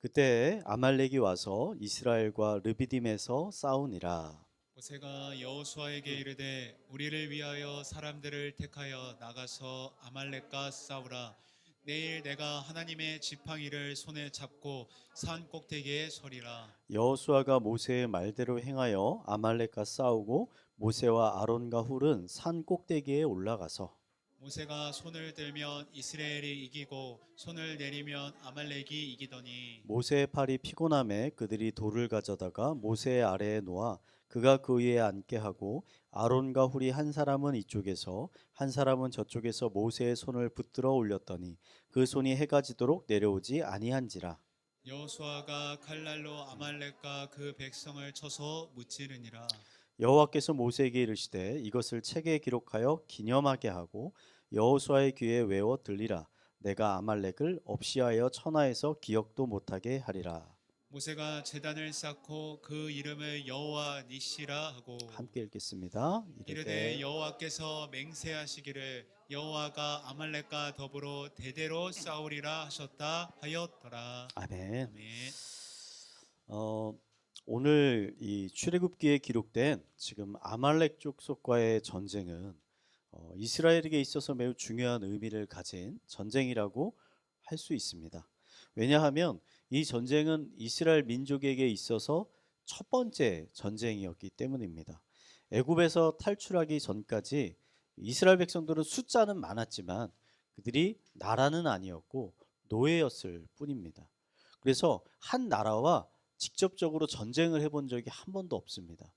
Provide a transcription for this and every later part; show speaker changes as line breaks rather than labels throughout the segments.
그때 아말렉이 와서 이스라엘과 르비딤에서 싸우니라.
모세가 여호수아에게 이르되 우리를 위하여 사람들을 택하여 나가서 아말렉과 싸우라. 내일 내가 하나님의 지팡이를 손에 잡고 산 꼭대기에 서리라.
여호수아가 모세의 말대로 행하여 아말렉과 싸우고 모세와 아론과 훌은 산 꼭대기에 올라가서
모세가 손을 들면 이스라엘이 이기고 손을 내리면 아말렉이 이기더니
모세의 팔이 피곤함에 그들이 돌을 가져다가 모세의 아래에 놓아 그가 그 위에 앉게 하고 아론과 훌이 한 사람은 이쪽에서 한 사람은 저쪽에서 모세의 손을 붙들어 올렸더니 그 손이 해가 지도록 내려오지 아니한지라.
여호수아가 칼날로 아말렉과 그 백성을 쳐서 무찌르니라.
여호와께서 모세에게 이르시되 이것을 책에 기록하여 기념하게 하고 여호수아의 귀에 외워 들리라. 내가 아말렉을 없이하여 천하에서 기억도 못하게 하리라.
모세가 제단을 쌓고 그 이름을 여호와 니시라 하고
함께 읽겠습니다.
이르되 여호와께서 맹세하시기를 여호와가 아말렉과 더불어 대대로 싸우리라 하셨다 하였더라.
아멘.
아멘.
오늘 이 출애굽기에 기록된 지금 아말렉 족속과의 전쟁은 이스라엘에게 있어서 매우 중요한 의미를 가진 전쟁이라고 할 수 있습니다. 왜냐하면 이 전쟁은 이스라엘 민족에게 있어서 첫 번째 전쟁이었기 때문입니다. 애굽에서 탈출하기 전까지 이스라엘 백성들은 숫자는 많았지만 그들이 나라는 아니었고 노예였을 뿐입니다. 그래서 한 나라와 직접적으로 전쟁을 해본 적이 한 번도 없습니다.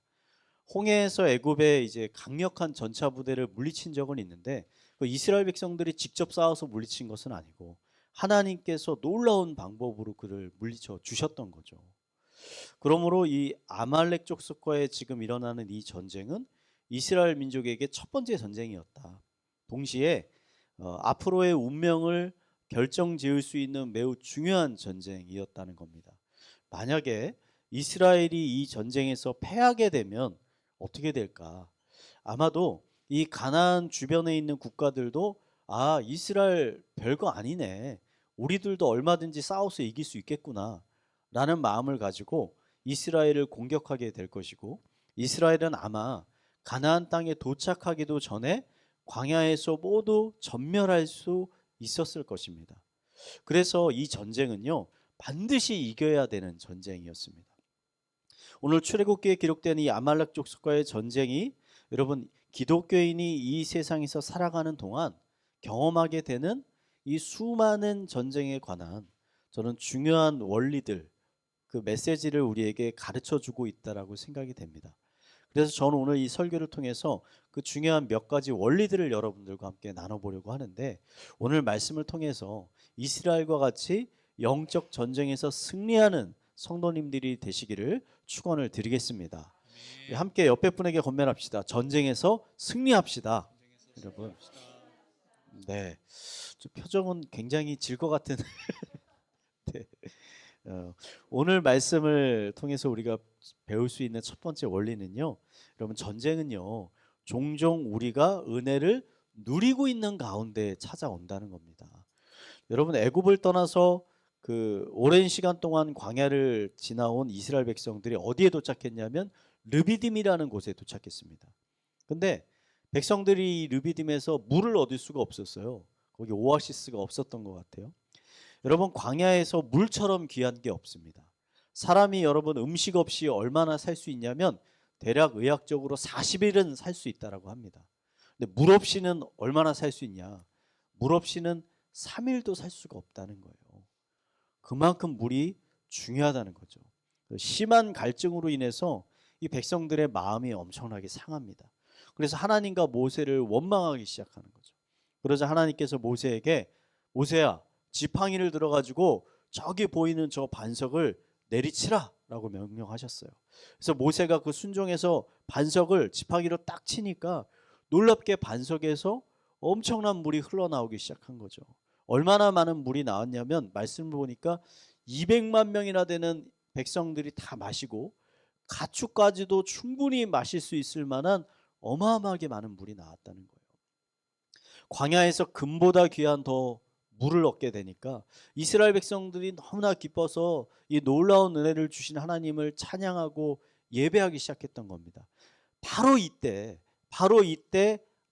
홍해에서 애굽의 이제 강력한 전차 부대를 물리친 적은 있는데 그 이스라엘 백성들이 직접 싸워서 물리친 것은 아니고 하나님께서 놀라운 방법으로 그를 물리쳐 주셨던 거죠. 그러므로 이 아말렉 족속과의 지금 일어나는 이 전쟁은 이스라엘 민족에게 첫 번째 전쟁이었다. 동시에 앞으로의 운명을 결정지을 수 있는 매우 중요한 전쟁이었다는 겁니다. 만약에 이스라엘이 이 전쟁에서 패하게 되면 어떻게 될까? 아마도 이 가나안 주변에 있는 국가들도 이스라엘 별거 아니네. 우리들도 얼마든지 싸워서 이길 수 있겠구나. 라는 마음을 가지고 이스라엘을 공격하게 될 것이고 이스라엘은 아마 가나안 땅에 도착하기도 전에 광야에서 모두 전멸할 수 있었을 것입니다. 그래서 이 전쟁은요, 반드시 이겨야 되는 전쟁이었습니다. 오늘 출애굽기에 기록된 이 아말렉 족속과의 전쟁이 여러분 기독교인이 이 세상에서 살아가는 동안 경험하게 되는 이 수많은 전쟁에 관한 저는 중요한 원리들, 그 메시지를 우리에게 가르쳐 주고 있다라고 생각이 됩니다. 그래서 저는 오늘 이 설교를 통해서 그 중요한 몇 가지 원리들을 여러분들과 함께 나눠보려고 하는데 오늘 말씀을 통해서 이스라엘과 같이 영적 전쟁에서 승리하는 성도님들이 되시기를 축원을 드리겠습니다. 우리 함께 옆에 분에게 권면합시다. 전쟁에서 승리합시다. 여러분. 네. 좀 표정은 굉장히 질 것 같은. 네. 오늘 말씀을 통해서 우리가 배울 수 있는 첫 번째 원리는요. 여러분 전쟁은요. 종종 우리가 은혜를 누리고 있는 가운데 찾아온다는 겁니다. 여러분 애굽을 떠나서 그 오랜 시간 동안 광야를 지나온 이스라엘 백성들이 어디에 도착했냐면 르비딤이라는 곳에 도착했습니다. 근데 백성들이 르비딤에서 물을 얻을 수가 없었어요. 거기 오아시스가 없었던 것 같아요. 여러분 광야에서 물처럼 귀한 게 없습니다. 사람이 여러분 음식 없이 얼마나 살 수 있냐면 대략 의학적으로 40일은 살 수 있다라고 합니다. 근데 물 없이는 얼마나 살 수 있냐? 물 없이는 3일도 살 수가 없다는 거예요. 그만큼 물이 중요하다는 거죠. 심한 갈증으로 인해서 이 백성들의 마음이 엄청나게 상합니다. 그래서 하나님과 모세를 원망하기 시작하는 거죠. 그러자 하나님께서 모세에게 모세야 지팡이를 들어가지고 저기 보이는 저 반석을 내리치라 라고 명령하셨어요. 그래서 모세가 그 순종해서 반석을 지팡이로 딱 치니까 놀랍게 반석에서 엄청난 물이 흘러나오기 시작한 거죠. 얼마나 많은 물이 나왔냐면 말씀을 보니까 200만 명이나 되는 백성들이 다 마시고 가축까지도 충분히 마실 수 있을 만한 어마어마하게 많은 물이 나왔다는 거예요. 광야에서 금보다 귀한 더 물을 얻게 되니까 이스라엘 백성들이 너무나 기뻐서 이 놀라운 은혜를 주신 하나님을 찬양하고 예배하기 시작했던 겁니다. 바로 이때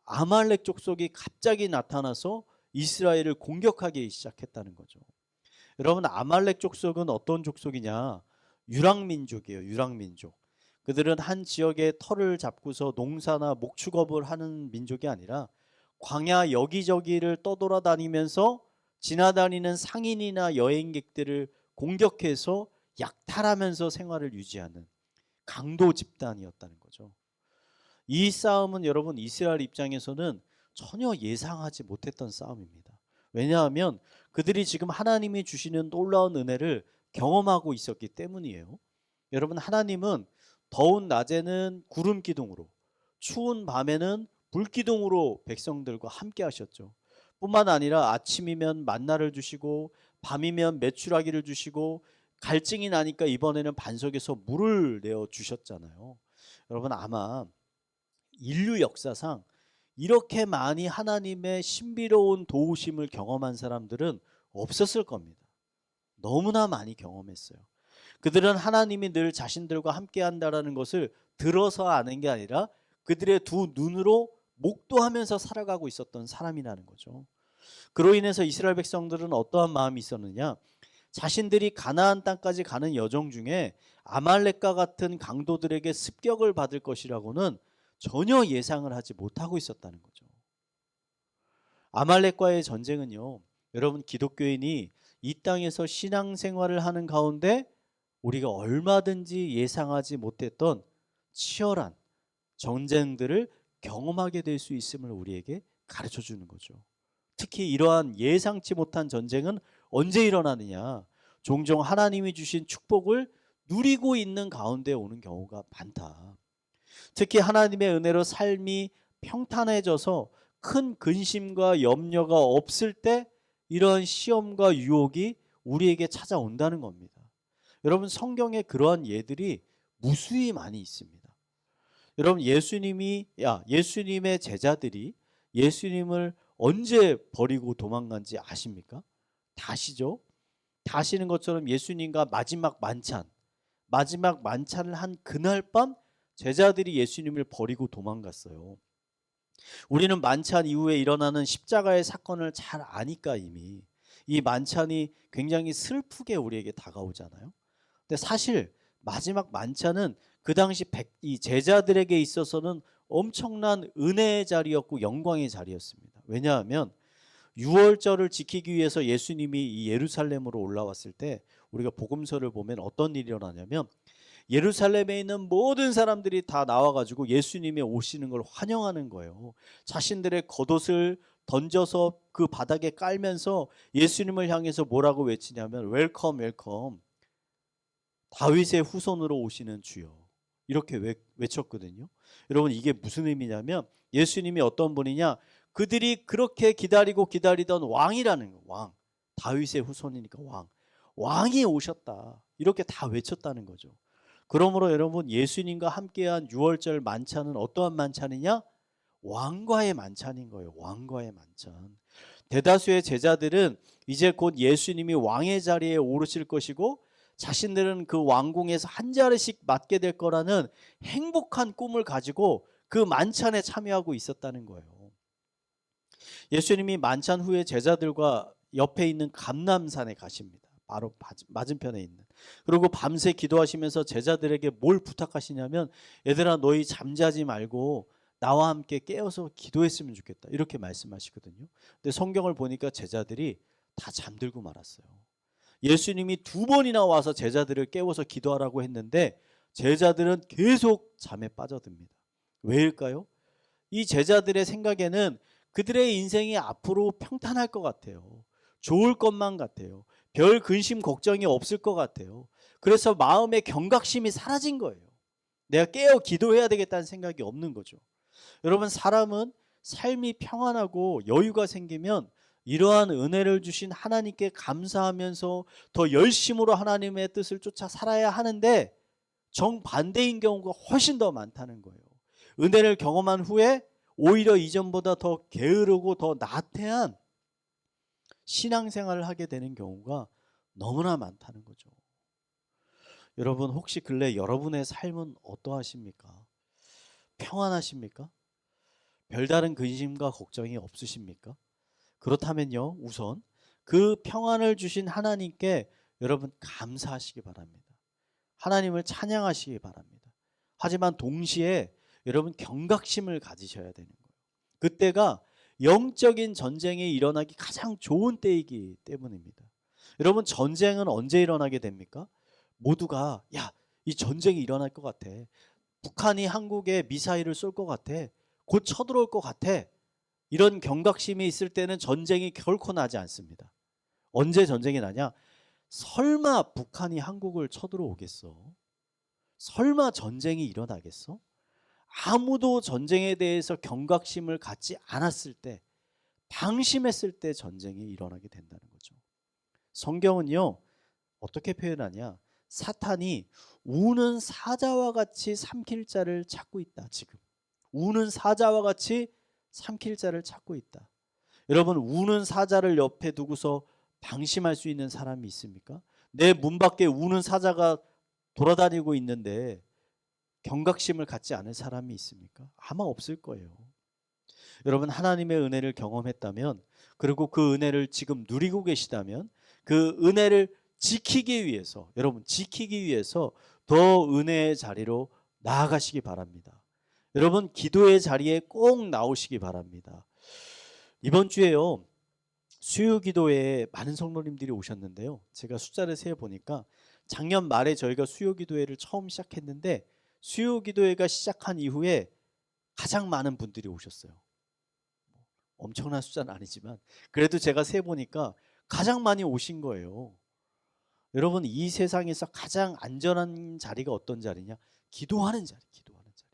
아말렉 족속이 갑자기 나타나서 이스라엘을 공격하기 시작했다는 거죠. 여러분, 아말렉 족속은 어떤 족속이냐? 유랑민족이에요. 유랑민족. 그들은 한 지역의 터를 잡고서 농사나 목축업을 하는 민족이 아니라 광야 여기저기를 떠돌아다니면서 지나다니는 상인이나 여행객들을 공격해서 약탈하면서 생활을 유지하는 강도 집단이었다는 거죠. 이 싸움은 여러분 이스라엘 입장에서는 전혀 예상하지 못했던 싸움입니다. 왜냐하면 그들이 지금 하나님이 주시는 놀라운 은혜를 경험하고 있었기 때문이에요. 여러분, 하나님은 더운 낮에는 구름 기둥으로, 추운 밤에는 불 기둥으로 백성들과 함께 하셨죠. 뿐만 아니라 아침이면 만나를 주시고 밤이면 메추라기를 주시고 갈증이 나니까 이번에는 반석에서 물을 내어 주셨잖아요. 여러분, 아마 인류 역사상 이렇게 많이 하나님의 신비로운 도우심을 경험한 사람들은 없었을 겁니다. 너무나 많이 경험했어요. 그들은 하나님이 늘 자신들과 함께 한다라는 것을 들어서 아는 게 아니라 그들의 두 눈으로 목도하면서 살아가고 있었던 사람이라는 거죠. 그로 인해서 이스라엘 백성들은 어떠한 마음이 있었느냐? 자신들이 가나안 땅까지 가는 여정 중에 아말렉과 같은 강도들에게 습격을 받을 것이라고는 전혀 예상을 하지 못하고 있었다는 거죠. 아말렉과의 전쟁은요, 여러분, 기독교인이 이 땅에서 신앙생활을 하는 가운데 우리가 얼마든지 예상하지 못했던 치열한 전쟁들을 경험하게 될 수 있음을 우리에게 가르쳐 주는 거죠. 특히 이러한 예상치 못한 전쟁은 언제 일어나느냐? 종종 하나님이 주신 축복을 누리고 있는 가운데 오는 경우가 많다. 특히 하나님의 은혜로 삶이 평탄해져서 큰 근심과 염려가 없을 때 이러한 시험과 유혹이 우리에게 찾아온다는 겁니다. 여러분, 성경에 그러한 예들이 무수히 많이 있습니다. 여러분, 예수님의 제자들이 예수님을 언제 버리고 도망간지 아십니까? 다 아시죠? 다 아시는 것처럼 예수님과 마지막 만찬을 한 그날 밤 제자들이 예수님을 버리고 도망갔어요. 우리는 만찬 이후에 일어나는 십자가의 사건을 잘 아니까 이미 이 만찬이 굉장히 슬프게 우리에게 다가오잖아요. 근데 사실 마지막 만찬은 그 당시 이 제자들에게 있어서는 엄청난 은혜의 자리였고 영광의 자리였습니다. 왜냐하면 유월절을 지키기 위해서 예수님이 이 예루살렘으로 올라왔을 때 우리가 복음서를 보면 어떤 일이 일어나냐면 예루살렘에 있는 모든 사람들이 다 나와가지고 예수님이 오시는 걸 환영하는 거예요. 자신들의 겉옷을 던져서 그 바닥에 깔면서 예수님을 향해서 뭐라고 외치냐면 웰컴 웰컴, 다윗의 후손으로 오시는 주여, 이렇게 외쳤거든요. 여러분, 이게 무슨 의미냐면 예수님이 어떤 분이냐, 그들이 그렇게 기다리던 왕이라는 거. 왕, 다윗의 후손이니까 왕이 오셨다, 이렇게 다 외쳤다는 거죠. 그러므로 여러분, 예수님과 함께한 유월절 만찬은 어떠한 만찬이냐? 왕과의 만찬인 거예요. 왕과의 만찬. 대다수의 제자들은 이제 곧 예수님이 왕의 자리에 오르실 것이고 자신들은 그 왕궁에서 한 자리씩 맡게 될 거라는 행복한 꿈을 가지고 그 만찬에 참여하고 있었다는 거예요. 예수님이 만찬 후에 제자들과 옆에 있는 감람산에 가십니다. 바로 맞은편에 있는. 그리고 밤새 기도하시면서 제자들에게 뭘 부탁하시냐면, 얘들아, 너희 잠자지 말고 나와 함께 깨어서 기도했으면 좋겠다, 이렇게 말씀하시거든요. 근데 성경을 보니까 제자들이 다 잠들고 말았어요. 예수님이 2번이나 와서 제자들을 깨워서 기도하라고 했는데 제자들은 계속 잠에 빠져듭니다. 왜일까요? 이 제자들의 생각에는 그들의 인생이 앞으로 평탄할 것 같아요. 좋을 것만 같아요. 별 근심 걱정이 없을 것 같아요. 그래서 마음의 경각심이 사라진 거예요. 내가 깨어 기도해야 되겠다는 생각이 없는 거죠. 여러분, 사람은 삶이 평안하고 여유가 생기면 이러한 은혜를 주신 하나님께 감사하면서 더 열심으로 하나님의 뜻을 쫓아 살아야 하는데 정반대인 경우가 훨씬 더 많다는 거예요. 은혜를 경험한 후에 오히려 이전보다 더 게으르고 더 나태한 신앙생활을 하게 되는 경우가 너무나 많다는 거죠. 여러분, 혹시 근래 여러분의 삶은 어떠하십니까? 평안하십니까? 별다른 근심과 걱정이 없으십니까? 그렇다면요, 우선 그 평안을 주신 하나님께 여러분 감사하시기 바랍니다. 하나님을 찬양하시기 바랍니다. 하지만 동시에 여러분 경각심을 가지셔야 되는 거예요. 그때가 영적인 전쟁이 일어나기 가장 좋은 때이기 때문입니다. 여러분, 전쟁은 언제 일어나게 됩니까? 모두가 이 전쟁이 일어날 것 같아. 북한이 한국에 미사일을 쏠 것 같아. 곧 쳐들어올 것 같아. 이런 경각심이 있을 때는 전쟁이 결코 나지 않습니다. 언제 전쟁이 나냐? 설마 북한이 한국을 쳐들어오겠어? 설마 전쟁이 일어나겠어? 아무도 전쟁에 대해서 경각심을 갖지 않았을 때, 방심했을 때 전쟁이 일어나게 된다는 거죠. 성경은요, 어떻게 표현하냐? 사탄이 우는 사자와 같이 삼킬 자를 찾고 있다. 지금 우는 사자와 같이 삼킬 자를 찾고 있다. 여러분, 우는 사자를 옆에 두고서 방심할 수 있는 사람이 있습니까? 내 문 밖에 우는 사자가 돌아다니고 있는데 경각심을 갖지 않을 사람이 있습니까? 아마 없을 거예요. 여러분, 하나님의 은혜를 경험했다면, 그리고 그 은혜를 지금 누리고 계시다면, 그 은혜를 지키기 위해서, 여러분 지키기 위해서 더 은혜의 자리로 나아가시기 바랍니다. 여러분, 기도의 자리에 꼭 나오시기 바랍니다. 이번 주에요, 수요기도회에 많은 성도님들이 오셨는데요, 제가 숫자를 세어보니까 작년 말에 저희가 수요기도회를 처음 시작했는데 수요기도회가 시작한 이후에 가장 많은 분들이 오셨어요. 엄청난 숫자는 아니지만 그래도 제가 세보니까 가장 많이 오신 거예요. 여러분, 이 세상에서 가장 안전한 자리가 어떤 자리냐? 기도하는 자리, 기도하는 자리.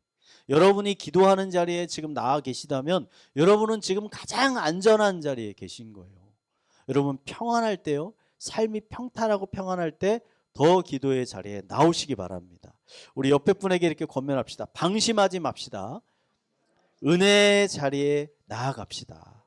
여러분이 기도하는 자리에 지금 나와 계시다면 여러분은 지금 가장 안전한 자리에 계신 거예요. 여러분, 평안할 때요, 삶이 평탄하고 평안할 때 더 기도의 자리에 나오시기 바랍니다. 우리 옆에 분에게 이렇게 권면합시다. 방심하지 맙시다. 은혜의 자리에 나아갑시다.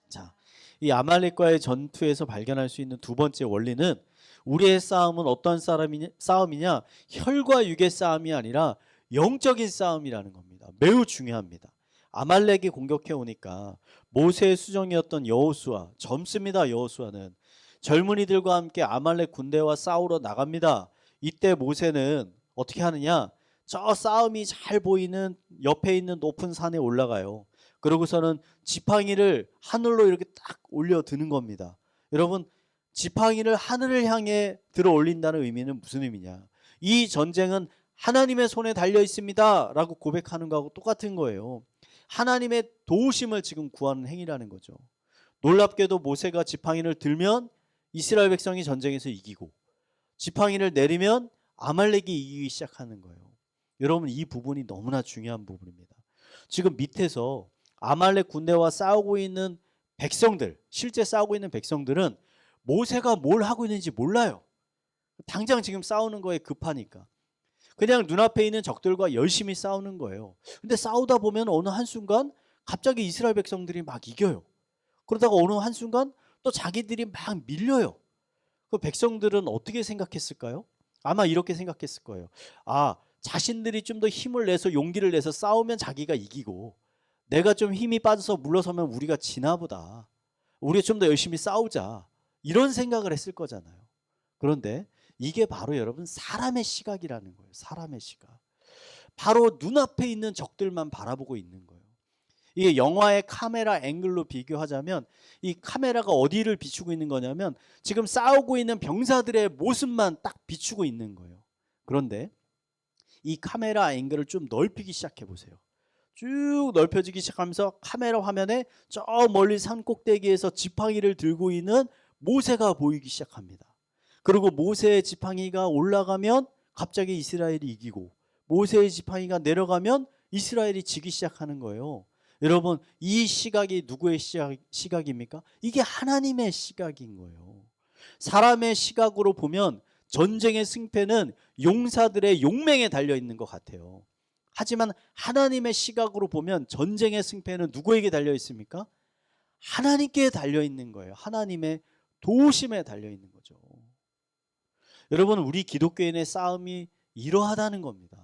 자, 이 아말렉과의 전투에서 발견할 수 있는 두 번째 원리는, 우리의 싸움은 어떤 싸움이냐? 혈과 육의 싸움이 아니라 영적인 싸움이라는 겁니다. 매우 중요합니다. 아말렉이 공격해 오니까 모세의 수정이었던 여호수아, 젊습니다. 여호수아는 젊은이들과 함께 아말렉 군대와 싸우러 나갑니다. 이때 모세는 어떻게 하느냐? 저 싸움이 잘 보이는 옆에 있는 높은 산에 올라가요. 그러고서는 지팡이를 하늘로 이렇게 딱 올려 드는 겁니다. 여러분, 지팡이를 하늘을 향해 들어 올린다는 의미는 무슨 의미냐? 이 전쟁은 하나님의 손에 달려 있습니다 라고 고백하는 거하고 똑같은 거예요. 하나님의 도우심을 지금 구하는 행위라는 거죠. 놀랍게도 모세가 지팡이를 들면 이스라엘 백성이 전쟁에서 이기고, 지팡이를 내리면 아말렉이 이기기 시작하는 거예요. 여러분, 이 부분이 너무나 중요한 부분입니다. 지금 밑에서 아말렉 군대와 싸우고 있는 백성들, 실제 싸우고 있는 백성들은 모세가 뭘 하고 있는지 몰라요. 당장 지금 싸우는 거에 급하니까 그냥 눈앞에 있는 적들과 열심히 싸우는 거예요. 근데 싸우다 보면 어느 한순간 갑자기 이스라엘 백성들이 막 이겨요. 그러다가 어느 한순간 또 자기들이 막 밀려요. 그 백성들은 어떻게 생각했을까요? 아마 이렇게 생각했을 거예요. 자신들이 좀 더 힘을 내서 용기를 내서 싸우면 자기가 이기고, 내가 좀 힘이 빠져서 물러서면 우리가 지나 보다. 우리가 좀 더 열심히 싸우자. 이런 생각을 했을 거잖아요. 그런데 이게 바로 여러분 사람의 시각이라는 거예요. 사람의 시각. 바로 눈앞에 있는 적들만 바라보고 있는 거예요. 이게 영화의 카메라 앵글로 비교하자면 이 카메라가 어디를 비추고 있는 거냐면 지금 싸우고 있는 병사들의 모습만 딱 비추고 있는 거예요. 그런데 이 카메라 앵글을 좀 넓히기 시작해 보세요. 쭉 넓혀지기 시작하면서 카메라 화면에 저 멀리 산 꼭대기에서 지팡이를 들고 있는 모세가 보이기 시작합니다. 그리고 모세의 지팡이가 올라가면 갑자기 이스라엘이 이기고, 모세의 지팡이가 내려가면 이스라엘이 지기 시작하는 거예요. 여러분, 이 시각이 누구의 시각입니까? 이게 하나님의 시각인 거예요. 사람의 시각으로 보면 전쟁의 승패는 용사들의 용맹에 달려 있는 것 같아요. 하지만 하나님의 시각으로 보면 전쟁의 승패는 누구에게 달려 있습니까? 하나님께 달려 있는 거예요. 하나님의 도우심에 달려 있는 거죠. 여러분, 우리 기독교인의 싸움이 이러하다는 겁니다.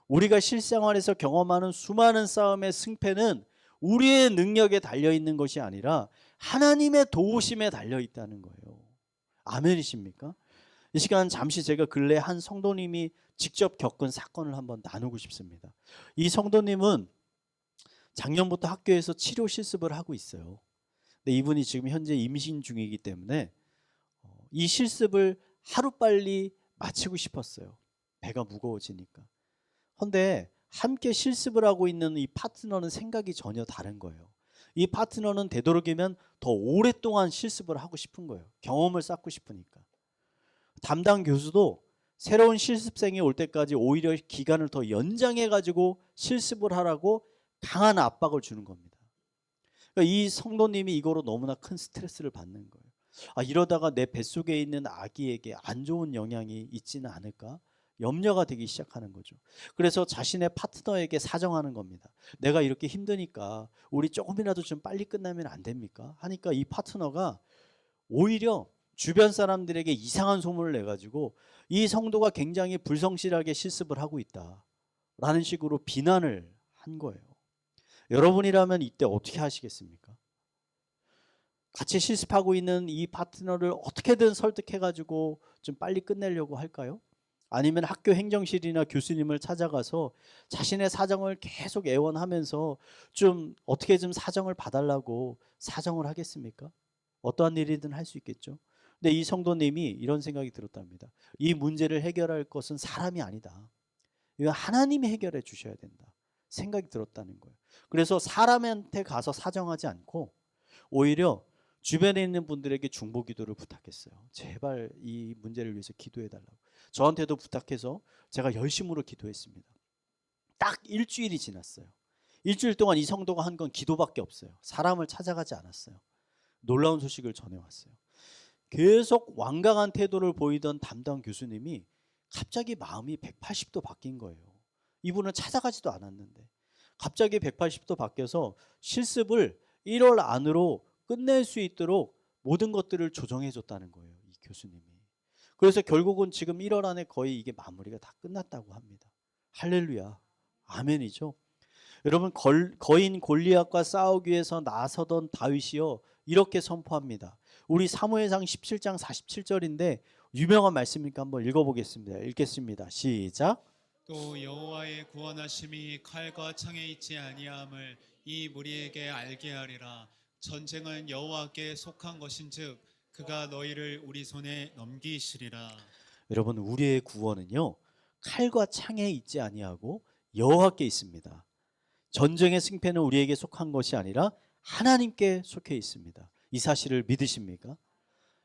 우리가 실생활에서 경험하는 수많은 싸움의 승패는 우리의 능력에 달려 있는 것이 아니라 하나님의 도우심에 달려 있다는 거예요. 아멘이십니까? 이 시간 잠시 제가 근래 한 성도님이 직접 겪은 사건을 한번 나누고 싶습니다. 이 성도님은 작년부터 학교에서 치료 실습을 하고 있어요. 근데 이분이 지금 현재 임신 중이기 때문에 이 실습을 하루빨리 마치고 싶었어요. 배가 무거워지니까. 그런데 함께 실습을 하고 있는 이 파트너는 생각이 전혀 다른 거예요. 이 파트너는 되도록이면 더 오랫동안 실습을 하고 싶은 거예요. 경험을 쌓고 싶으니까. 담당 교수도 새로운 실습생이 올 때까지 오히려 기간을 더 연장해 가지고 실습을 하라고 강한 압박을 주는 겁니다. 그러니까 이 성도님이 이거로 너무나 큰 스트레스를 받는 거예요. 이러다가 내 뱃속에 있는 아기에게 안 좋은 영향이 있지는 않을까? 염려가 되기 시작하는 거죠. 그래서 자신의 파트너에게 사정하는 겁니다. 내가 이렇게 힘드니까 우리 조금이라도 좀 빨리 끝나면 안 됩니까? 하니까 이 파트너가 오히려 주변 사람들에게 이상한 소문을 내가지고 이 성도가 굉장히 불성실하게 실습을 하고 있다라는 식으로 비난을 한 거예요. 여러분이라면 이때 어떻게 하시겠습니까? 같이 실습하고 있는 이 파트너를 어떻게든 설득해가지고 좀 빨리 끝내려고 할까요? 아니면 학교 행정실이나 교수님을 찾아가서 자신의 사정을 계속 애원하면서 좀 어떻게 좀 사정을 봐달라고 사정을 하겠습니까? 어떠한 일이든 할 수 있겠죠. 근데 이 성도님이 이런 생각이 들었답니다. 이 문제를 해결할 것은 사람이 아니다. 이거 하나님이 해결해 주셔야 된다. 생각이 들었다는 거예요. 그래서 사람한테 가서 사정하지 않고 오히려 주변에 있는 분들에게 중보 기도를 부탁했어요. 제발 이 문제를 위해서 기도해 달라고. 저한테도 부탁해서 제가 열심으로 기도했습니다. 딱 일주일이 지났어요. 일주일 동안 이 성도가 한 건 기도밖에 없어요. 사람을 찾아가지 않았어요. 놀라운 소식을 전해왔어요. 계속 완강한 태도를 보이던 담당 교수님이 갑자기 마음이 180도 바뀐 거예요. 이분을 찾아가지도 않았는데 갑자기 180도 바뀌어서 실습을 1월 안으로 끝낼 수 있도록 모든 것들을 조정해 줬다는 거예요. 이 교수님이. 그래서 결국은 지금 1월 안에 거의 이게 마무리가 다 끝났다고 합니다. 할렐루야. 아멘이죠. 여러분, 거인 골리앗과 싸우기 위해서 나서던 다윗이요 이렇게 선포합니다. 우리 사무엘상 17장 47절인데 유명한 말씀이니까 한번 읽어보겠습니다. 읽겠습니다. 시작.
또 여호와의 구원하심이 칼과 창에 있지 아니함을 이 무리에게 알게 하리라. 전쟁은 여호와께 속한 것인즉 그가 너희를 우리 손에 넘기시리라.
여러분, 우리의 구원은요 칼과 창에 있지 아니하고 여호와께 있습니다. 전쟁의 승패는 우리에게 속한 것이 아니라 하나님께 속해 있습니다. 이 사실을 믿으십니까?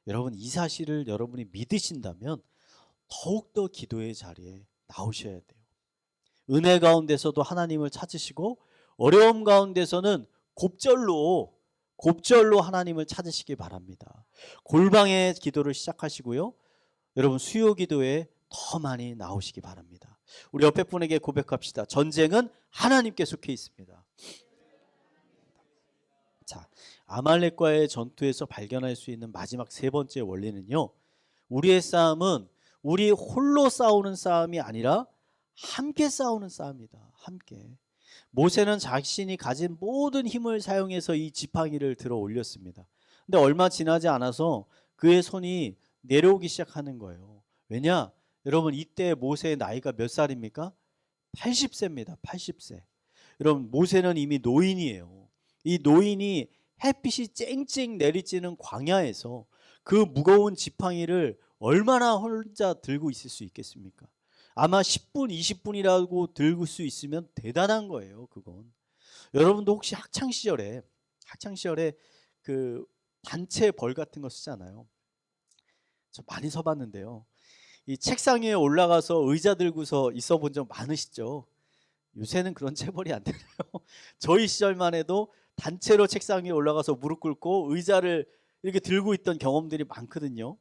여러분, 이 사실을 여러분이 믿으신다면 더욱더 기도의 자리에 나오셔야 돼요. 은혜 가운데서도 하나님을 찾으시고 어려움 가운데서는 곱절로 하나님을 찾으시기 바랍니다. 골방의 기도를 시작하시고요. 여러분, 수요 기도에 더 많이 나오시기 바랍니다. 우리 옆에 분에게 고백합시다. 전쟁은 하나님께 속해 있습니다. 자, 아말렉과의 전투에서 발견할 수 있는 마지막 세 번째 원리는요. 우리의 싸움은 우리 홀로 싸우는 싸움이 아니라 함께 싸우는 싸움이다. 함께. 모세는 자신이 가진 모든 힘을 사용해서 이 지팡이를 들어 올렸습니다. 근데 얼마 지나지 않아서 그의 손이 내려오기 시작하는 거예요. 왜냐? 여러분, 이때 모세의 나이가 몇 살입니까? 80세입니다. 80세. 여러분, 모세는 이미 노인이에요. 이 노인이 햇빛이 쨍쨍 내리쬐는 광야에서 그 무거운 지팡이를 얼마나 혼자 들고 있을 수 있겠습니까? 아마 10분, 20분이라고 들고 수 있으면 대단한 거예요. 그건. 여러분도 혹시 학창 시절에 그 단체 벌 같은 거 쓰잖아요. 저 많이 서봤는데요. 이 책상 위에 올라가서 의자 들고서 있어 본 적 많으시죠? 요새는 그런 체벌이 안 되나요? 저희 시절만 해도 단체로 책상 위에 올라가서 무릎 꿇고 의자를 이렇게 들고 있던 경험들이 많거든요.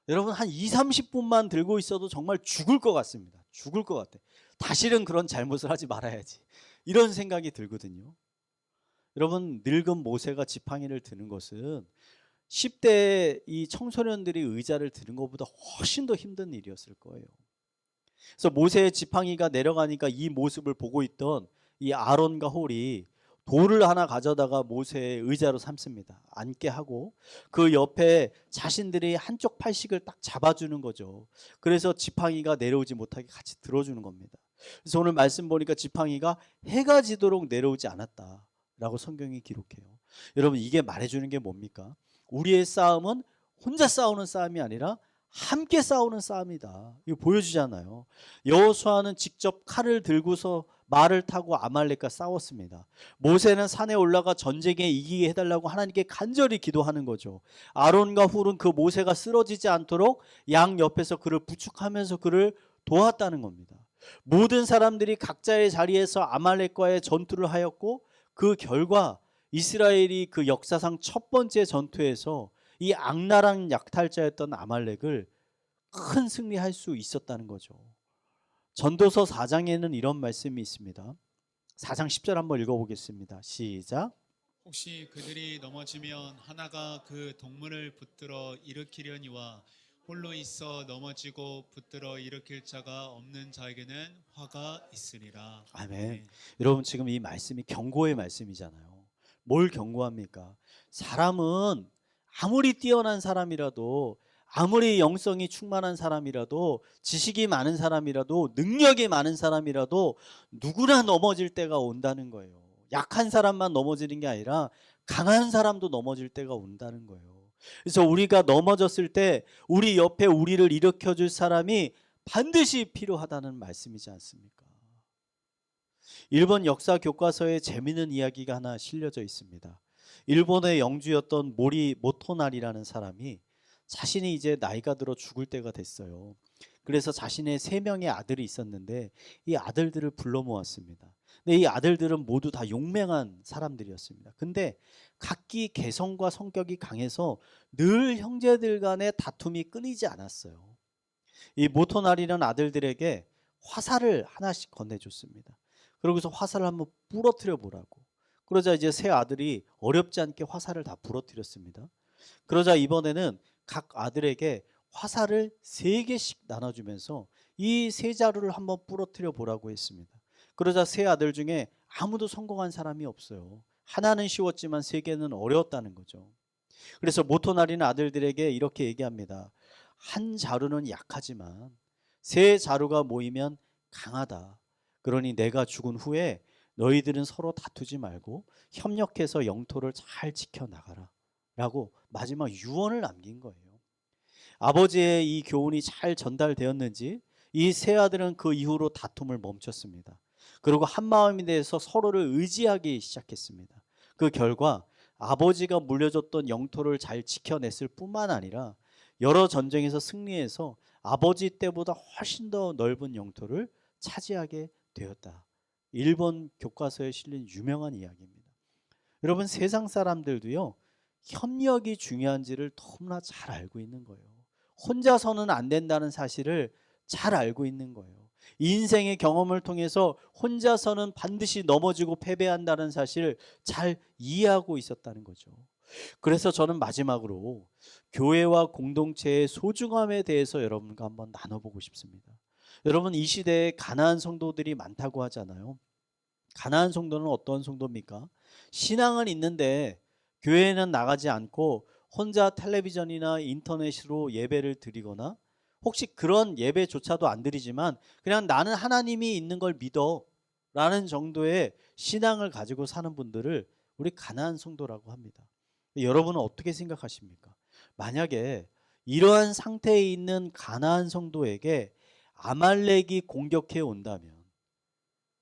여러분, 한 2, 30분만 들고 있어도 정말 죽을 것 같습니다. 죽을 것 같아. 다시는 그런 잘못을 하지 말아야지. 이런 생각이 들거든요. 여러분, 늙은 모세가 지팡이를 드는 것은 10대 이 청소년들이 의자를 드는 것보다 훨씬 더 힘든 일이었을 거예요. 그래서 모세의 지팡이가 내려가니까 이 모습을 보고 있던 이 아론과 홀이 돌을 하나 가져다가 모세의 의자로 삼습니다. 앉게 하고 그 옆에 자신들이 한쪽 팔씩을 딱 잡아주는 거죠. 그래서 지팡이가 내려오지 못하게 같이 들어주는 겁니다. 그래서 오늘 말씀 보니까 지팡이가 해가 지도록 내려오지 않았다라고 성경이 기록해요. 여러분, 이게 말해주는 게 뭡니까? 우리의 싸움은 혼자 싸우는 싸움이 아니라 함께 싸우는 싸움이다. 이거 보여주잖아요. 여호수아는 직접 칼을 들고서 말을 타고 아말렉과 싸웠습니다. 모세는 산에 올라가 전쟁에 이기게 해달라고 하나님께 간절히 기도하는 거죠. 아론과 훌은 그 모세가 쓰러지지 않도록 양 옆에서 그를 부축하면서 그를 도왔다는 겁니다. 모든 사람들이 각자의 자리에서 아말렉과의 전투를 하였고, 그 결과 이스라엘이 그 역사상 첫 번째 전투에서 이 악랄한 약탈자였던 아말렉을 큰 승리할 수 있었다는 거죠. 전도서 4장에는 이런 말씀이 있습니다. 4장 10절 한번 읽어보겠습니다. 시작.
혹시 그들이 넘어지면 하나가 그 동물을 붙들어 일으키려니와 홀로 있어 넘어지고 붙들어 일으킬 자가 없는 자에게는 화가 있으리라.
아멘. 여러분, 지금 이 말씀이 경고의 말씀이잖아요. 뭘 경고합니까? 사람은 아무리 뛰어난 사람이라도, 아무리 영성이 충만한 사람이라도, 지식이 많은 사람이라도, 능력이 많은 사람이라도 누구나 넘어질 때가 온다는 거예요. 약한 사람만 넘어지는 게 아니라 강한 사람도 넘어질 때가 온다는 거예요. 그래서 우리가 넘어졌을 때 우리 옆에 우리를 일으켜줄 사람이 반드시 필요하다는 말씀이지 않습니까? 일본 역사 교과서에 재미있는 이야기가 하나 실려져 있습니다. 일본의 영주였던 모리 모토나리라는 사람이 자신이 이제 나이가 들어 죽을 때가 됐어요. 그래서 자신의 3명의 아들이 있었는데 이 아들들을 불러 모았습니다. 근데 이 아들들은 모두 다 용맹한 사람들이었습니다. 근데 각기 개성과 성격이 강해서 늘 형제들 간의 다툼이 끊이지 않았어요. 이 모토나리는 아들들에게 화살을 하나씩 건네줬습니다. 그러고서 화살을 한번 부러뜨려 보라고. 그러자 이제 세 아들이 어렵지 않게 화살을 다 부러뜨렸습니다. 그러자 이번에는 각 아들에게 화살을 3개씩 나눠주면서 이 세 자루를 한번 부러뜨려 보라고 했습니다. 그러자 세 아들 중에 아무도 성공한 사람이 없어요. 하나는 쉬웠지만 3개는 어려웠다는 거죠. 그래서 모토나리는 아들들에게 이렇게 얘기합니다. 한 자루는 약하지만 3 자루가 모이면 강하다. 그러니 내가 죽은 후에 너희들은 서로 다투지 말고 협력해서 영토를 잘 지켜나가라 라고 마지막 유언을 남긴 거예요. 아버지의 이 교훈이 잘 전달되었는지 이 세 아들은 그 이후로 다툼을 멈췄습니다. 그리고 한마음이 돼서 서로를 의지하기 시작했습니다. 그 결과 아버지가 물려줬던 영토를 잘 지켜냈을 뿐만 아니라 여러 전쟁에서 승리해서 아버지 때보다 훨씬 더 넓은 영토를 차지하게 되었다. 일본 교과서에 실린 유명한 이야기입니다. 여러분, 세상 사람들도요, 협력이 중요한지를 너무나 잘 알고 있는 거예요. 혼자서는 안 된다는 사실을 잘 알고 있는 거예요. 인생의 경험을 통해서 혼자서는 반드시 넘어지고 패배한다는 사실을 잘 이해하고 있었다는 거죠. 그래서 저는 마지막으로 교회와 공동체의 소중함에 대해서 여러분과 한번 나눠보고 싶습니다. 여러분, 이 시대에 가난한 성도들이 많다고 하잖아요. 가난한 성도는 어떤 성도입니까? 신앙은 있는데 교회에는 나가지 않고 혼자 텔레비전이나 인터넷으로 예배를 드리거나, 혹시 그런 예배조차도 안 드리지만 그냥 나는 하나님이 있는 걸 믿어 라는 정도의 신앙을 가지고 사는 분들을 우리 가난한 성도라고 합니다. 여러분은 어떻게 생각하십니까? 만약에 이러한 상태에 있는 가난한 성도에게 아말렉이 공격해 온다면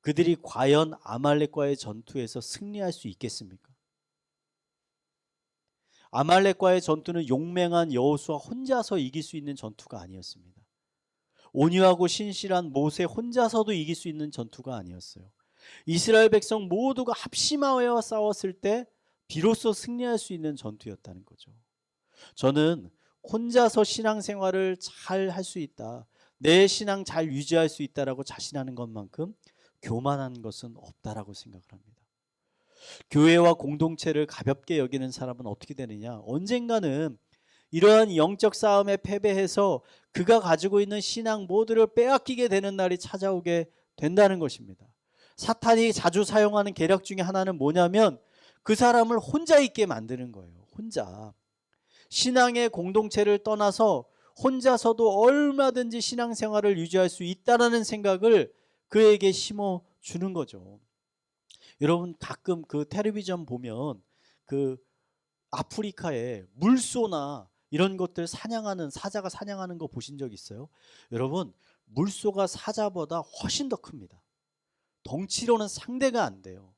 그들이 과연 아말렉과의 전투에서 승리할 수 있겠습니까? 아말렉과의 전투는 용맹한 여호수아 혼자서 이길 수 있는 전투가 아니었습니다. 온유하고 신실한 모세 혼자서도 이길 수 있는 전투가 아니었어요. 이스라엘 백성 모두가 합심하여 싸웠을 때 비로소 승리할 수 있는 전투였다는 거죠. 저는 혼자서 신앙생활을 잘 할 수 있다, 내 신앙 잘 유지할 수 있다라고 자신하는 것만큼 교만한 것은 없다라고 생각을 합니다. 교회와 공동체를 가볍게 여기는 사람은 어떻게 되느냐? 언젠가는 이러한 영적 싸움에 패배해서 그가 가지고 있는 신앙 모두를 빼앗기게 되는 날이 찾아오게 된다는 것입니다. 사탄이 자주 사용하는 계략 중에 하나는 뭐냐면 그 사람을 혼자 있게 만드는 거예요. 혼자. 신앙의 공동체를 떠나서 혼자서도 얼마든지 신앙생활을 유지할 수 있다는 생각을 그에게 심어주는 거죠. 여러분 가끔 그 텔레비전 보면 그 아프리카에 물소나 이런 것들 사냥하는 사자가 사냥하는 거 보신 적 있어요? 여러분 물소가 사자보다 훨씬 더 큽니다. 덩치로는 상대가 안 돼요.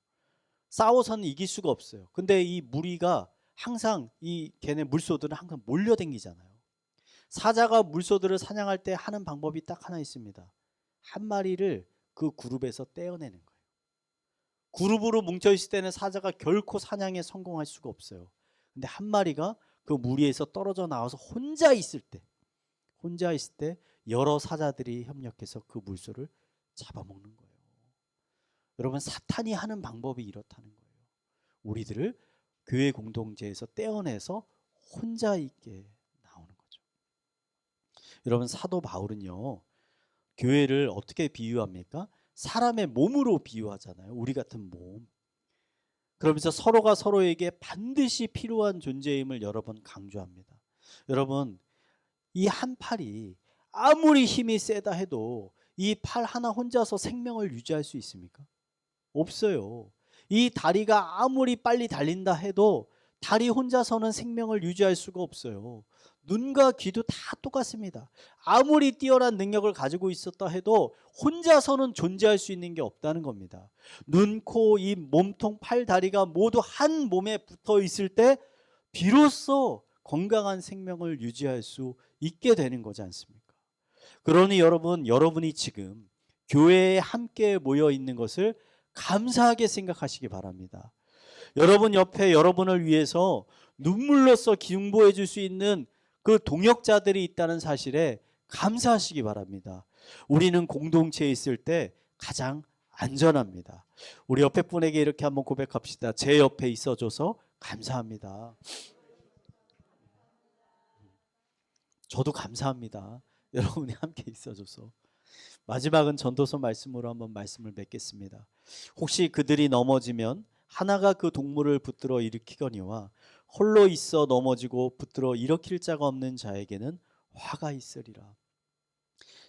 싸워서는 이길 수가 없어요. 근데 이 무리가 항상 이 걔네 물소들은 항상 몰려댕기잖아요. 사자가 물소들을 사냥할 때 하는 방법이 딱 하나 있습니다. 한 마리를 그 그룹에서 떼어내는 거예요. 그룹으로 뭉쳐 있을 때는 사자가 결코 사냥에 성공할 수가 없어요. 근데 한 마리가 그 무리에서 떨어져 나와서 혼자 있을 때 여러 사자들이 협력해서 그 물소를 잡아먹는 거예요. 여러분 사탄이 하는 방법이 이렇다는 거예요. 우리들을 교회 공동체에서 떼어내서 혼자 있게 나오는 거죠. 여러분 사도 바울은요. 교회를 어떻게 비유합니까? 사람의 몸으로 비유하잖아요. 우리 같은 몸. 그러면서 서로가 서로에게 반드시 필요한 존재임을 여러 번 강조합니다. 여러분 이 한 팔이 아무리 힘이 세다 해도 이 팔 하나 혼자서 생명을 유지할 수 있습니까? 없어요. 이 다리가 아무리 빨리 달린다 해도 다리 혼자서는 생명을 유지할 수가 없어요. 눈과 귀도 다 똑같습니다. 아무리 뛰어난 능력을 가지고 있었다 해도 혼자서는 존재할 수 있는 게 없다는 겁니다. 눈, 코, 입, 몸통, 팔, 다리가 모두 한 몸에 붙어 있을 때 비로소 건강한 생명을 유지할 수 있게 되는 거지 않습니까? 그러니 여러분이 지금 교회에 함께 모여 있는 것을 감사하게 생각하시기 바랍니다. 여러분 옆에 여러분을 위해서 눈물로써 기ung보해 줄 수 있는 그 동역자들이 있다는 사실에 감사하시기 바랍니다. 우리는 공동체에 있을 때 가장 안전합니다. 우리 옆에 분에게 이렇게 한번 고백합시다. 제 옆에 있어줘서 감사합니다. 저도 감사합니다. 여러분이 함께 있어줘서. 마지막은 전도서 말씀으로 한번 말씀을 맺겠습니다. 혹시 그들이 넘어지면 하나가 그 동물을 붙들어 일으키거니와 홀로 있어 넘어지고 붙들어 일으킬 자가 없는 자에게는 화가 있으리라.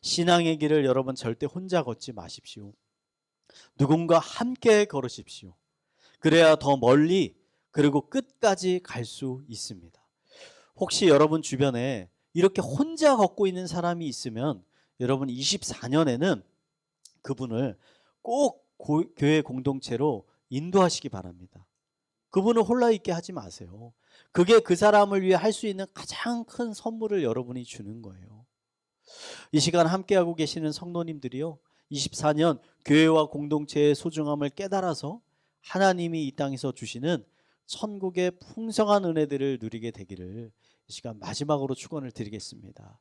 신앙의 길을 여러분 절대 혼자 걷지 마십시오. 누군가 함께 걸으십시오. 그래야 더 멀리 그리고 끝까지 갈 수 있습니다. 혹시 여러분 주변에 이렇게 혼자 걷고 있는 사람이 있으면 여러분 24년에는 그분을 꼭 교회 공동체로 인도하시기 바랍니다. 그분을 홀라 있게 하지 마세요. 그게 그 사람을 위해 할 수 있는 가장 큰 선물을 여러분이 주는 거예요. 이 시간 함께하고 계시는 성도님들이요, 24년 교회와 공동체의 소중함을 깨달아서 하나님이 이 땅에서 주시는 천국의 풍성한 은혜들을 누리게 되기를 이 시간 마지막으로 축원을 드리겠습니다.